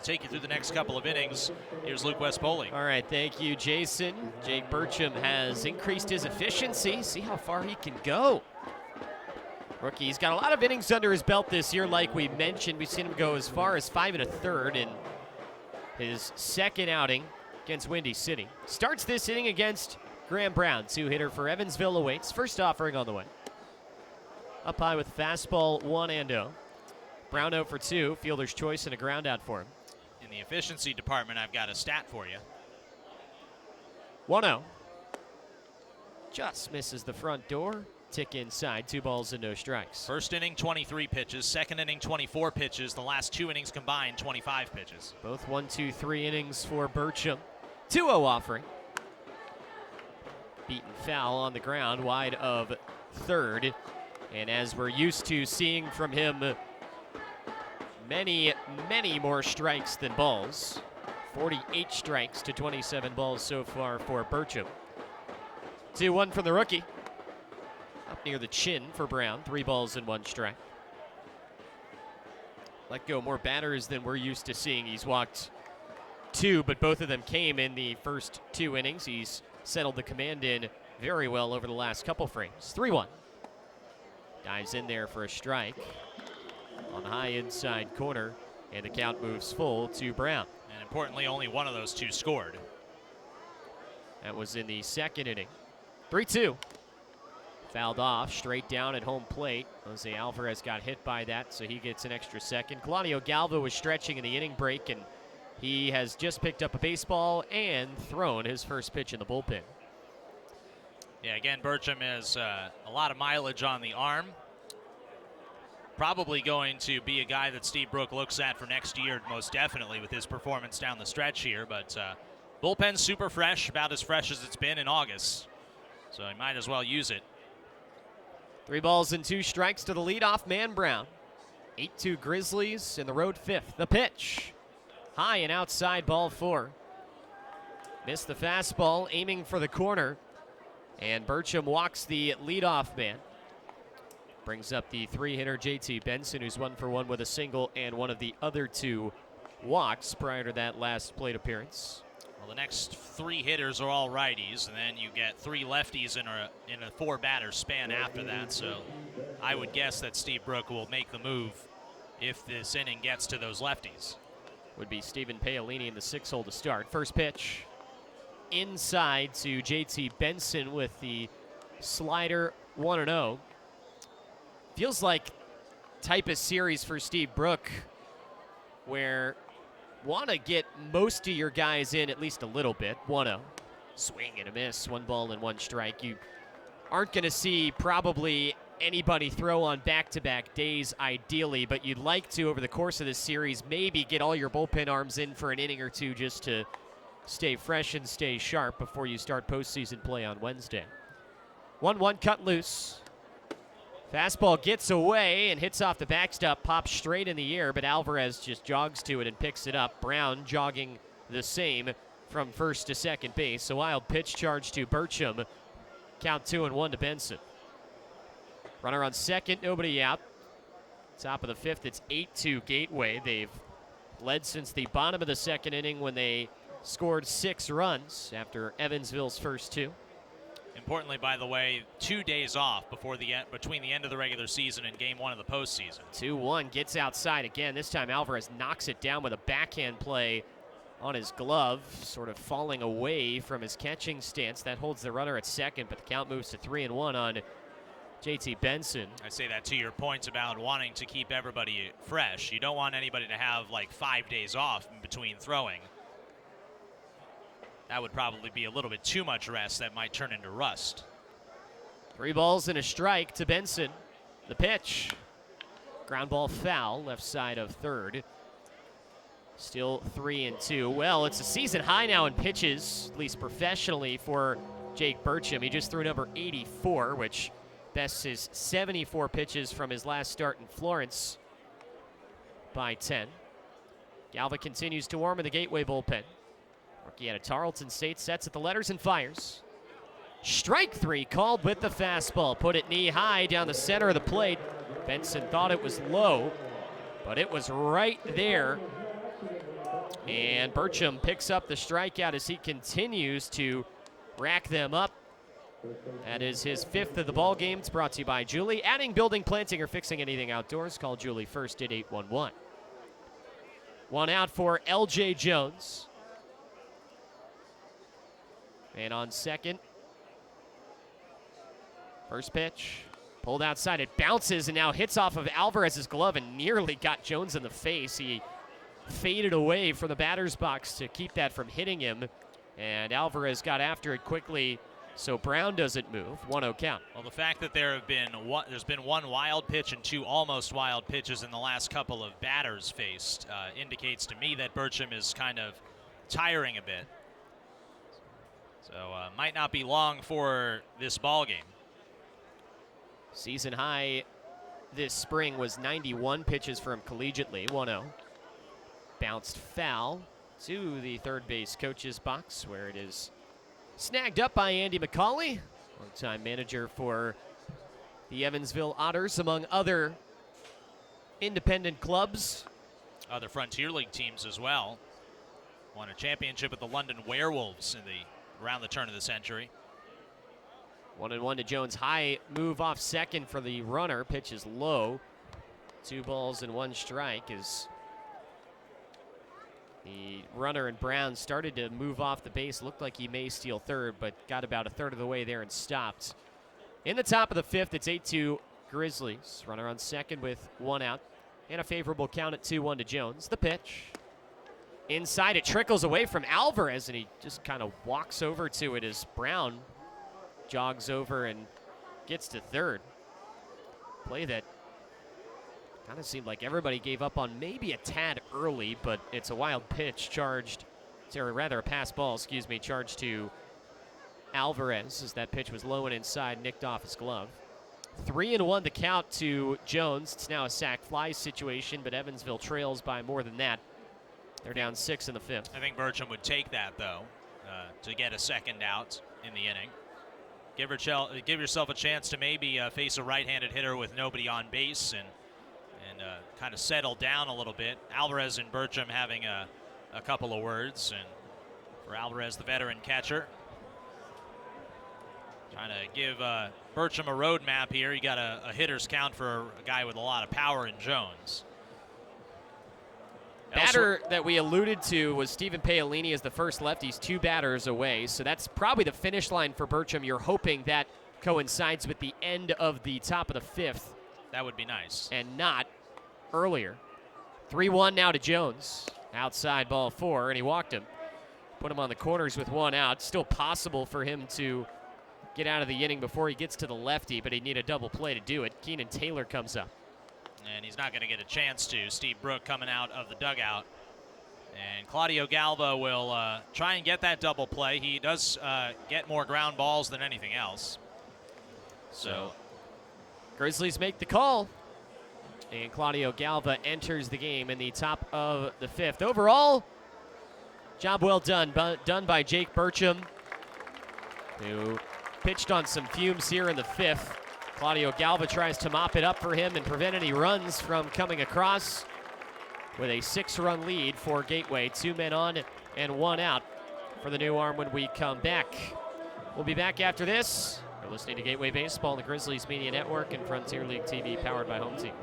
Take you through the next couple of innings. Here's Luke West Poley. All right, thank you, Jason. Jake Burcham has increased his efficiency. See how far he can go. Rookie's got a lot of innings under his belt this year, like we mentioned. We've seen him go as far as 5 1/3 in his second outing against Windy City. Starts this inning against Graham Brown, 2-hitter for Evansville awaits. First offering on the way. Up high with fastball 1-0. Brown 0 for 2, fielder's choice and a ground out for him. In the efficiency department, I've got a stat for you. 1-0. Just misses the front door. Tick inside, 2 balls and no strikes. First inning, 23 pitches. Second inning, 24 pitches. The last 2 innings combined, 25 pitches. Both 1, 2, 3 innings for Burcham. 2-0 offering. Beaten foul on the ground, wide of third. And as we're used to seeing from him, many, many more strikes than balls. 48 strikes to 27 balls so far for Burcham. 2-1 from the rookie. Up near the chin for Brown, 3 balls and 1 strike. Let go more batters than we're used to seeing. He's walked 2, but both of them came in the first 2 innings. He's settled the command in very well over the last couple frames. 3-1. Dives in there for a strike on the high inside corner, and the count moves full to Brown. And importantly, only one of those 2 scored. That was in the second inning. 3-2. Fouled off, straight down at home plate. Jose Alvarez got hit by that, so he gets an extra second. Claudio Galva was stretching in the inning break, and he has just picked up a baseball and thrown his first pitch in the bullpen. Yeah, again, Burcham has a lot of mileage on the arm. Probably going to be a guy that Steve Brook looks at for next year, most definitely, with his performance down the stretch here. But bullpen's super fresh, about as fresh as it's been in August. So he might as well use it. 3 balls and 2 strikes to the leadoff man, Brown. 8-2 Grizzlies in the road 5th. The pitch. High and outside, ball 4. Missed the fastball, aiming for the corner. And Burcham walks the leadoff man. Brings up the 3-hitter JT Benson, who's 1 for 1 with a single and one of the other 2 walks prior to that last plate appearance. Well, the next 3 hitters are all righties, and then you get 3 lefties in a 4-batter span after that. So I would guess that Steve Brook will make the move if this inning gets to those lefties. Would be Stephen Paolini in the 6 hole to start. First pitch inside to JT Benson with the slider 1-0. Feels like type of series for Steve Brook where want to get most of your guys in at least a little bit. 1-0. Swing and a miss. 1 ball and 1 strike. You aren't going to see probably anybody throw on back-to-back days ideally, but you'd like to, over the course of this series, maybe get all your bullpen arms in for an inning or 2 just to stay fresh and stay sharp before you start postseason play on Wednesday. 1-1 cut loose. Fastball gets away and hits off the backstop, pops straight in the air, but Alvarez just jogs to it and picks it up. Brown jogging the same from first to second base. A wild pitch charge to Burcham. Count 2-1 to Benson. Runner on second, nobody out. Top of the 5th, it's 8-2 Gateway. They've led since the bottom of the second inning when they scored 6 runs after Evansville's first 2. Importantly, by the way, 2 days off between the end of the regular season and game 1 of the postseason. 2-1 gets outside again. This time Alvarez knocks it down with a backhand play on his glove, sort of falling away from his catching stance. That holds the runner at second, but the count moves to 3-1 on JT Benson. I say that to your points about wanting to keep everybody fresh. You don't want anybody to have like 5 days off in between throwing. That would probably be a little bit too much rest. That might turn into rust. 3 balls and a strike to Benson. The pitch. Ground ball foul, left side of third. Still 3-2. Well, it's a season high now in pitches, at least professionally, for Jake Burcham. He just threw number 84, which bests his 74 pitches from his last start in Florence by 10. Galva continues to warm in the Gateway bullpen. Rookie out of Tarleton State sets at the letters and fires. Strike 3 called with the fastball. Put it knee high down the center of the plate. Benson thought it was low, but it was right there And Bertram picks up the strikeout as he continues to rack them up. That is his 5th of the ball game. It's brought to you by Julie. Adding, building, planting, or fixing anything outdoors, call Julie first at 811. 1 out for LJ Jones. And on second, first pitch, pulled outside. It bounces and now hits off of Alvarez's glove and nearly got Jones in the face. He faded away from the batter's box to keep that from hitting him. And Alvarez got after it quickly, so Brown doesn't move. 1-0 count. Well, the fact that there's been 1 wild pitch and 2 almost wild pitches in the last couple of batters faced indicates to me that Bertram is kind of tiring a bit. So might not be long for this ball game. Season high this spring was 91 pitches for him collegiately. 1-0. Bounced foul to the third base coach's box, where it is snagged up by Andy McCauley, longtime manager for the Evansville Otters, among other independent clubs. Other Frontier League teams as well. Won a championship with the London Werewolves around the turn of the century. 1-1 to Jones. High move off second for the runner. Pitch is low. 2 balls and 1 strike as the runner and Brown started to move off the base. Looked like he may steal third, but got about a third of the way there and stopped. In the top of the 5th, it's 8-2 Grizzlies. Runner on second with 1 out. And a favorable count at 2-1 to Jones. The pitch. Inside, it trickles away from Alvarez, and he just kind of walks over to it as Brown jogs over and gets to third. Play that kind of seemed like everybody gave up on maybe a tad early, but it's a wild pitch charged, or rather a pass ball, charged to Alvarez as that pitch was low and inside, nicked off his glove. 3-1 the count to Jones. It's now a sac fly situation, but Evansville trails by more than that. They're down 6 in the 5th. I think Bertram would take that, though, to get a second out in the inning. Give yourself a chance to maybe face a right-handed hitter with nobody on base and kind of settle down a little bit. Alvarez and Bertram having a couple of words, and for Alvarez, the veteran catcher, trying to give Bertram a road map here. He got a hitter's count for a guy with a lot of power in Jones. Batter that we alluded to was Stephen Paolini as the first lefty. He's 2 batters away, so that's probably the finish line for Bertram. You're hoping that coincides with the end of the top of the 5th. That would be nice. And not earlier. 3-1 now to Jones. Outside ball 4, and he walked him. Put him on the corners with 1 out. Still possible for him to get out of the inning before he gets to the lefty, but he'd need a double play to do it. Keenan Taylor comes up. And he's not going to get a chance to. Steve Brook coming out of the dugout. And Claudio Galva will try and get that double play. He does get more ground balls than anything else. So Grizzlies make the call. And Claudio Galva enters the game in the top of the 5th. Overall, job well done. Done by Jake Bertram, who pitched on some fumes here in the 5th. Claudio Galva tries to mop it up for him and prevent any runs from coming across with a 6-run lead for Gateway. 2 men on and 1 out for the new arm when we come back. We'll be back after this. You're listening to Gateway Baseball on the Grizzlies Media Network and Frontier League TV, powered by Home Team.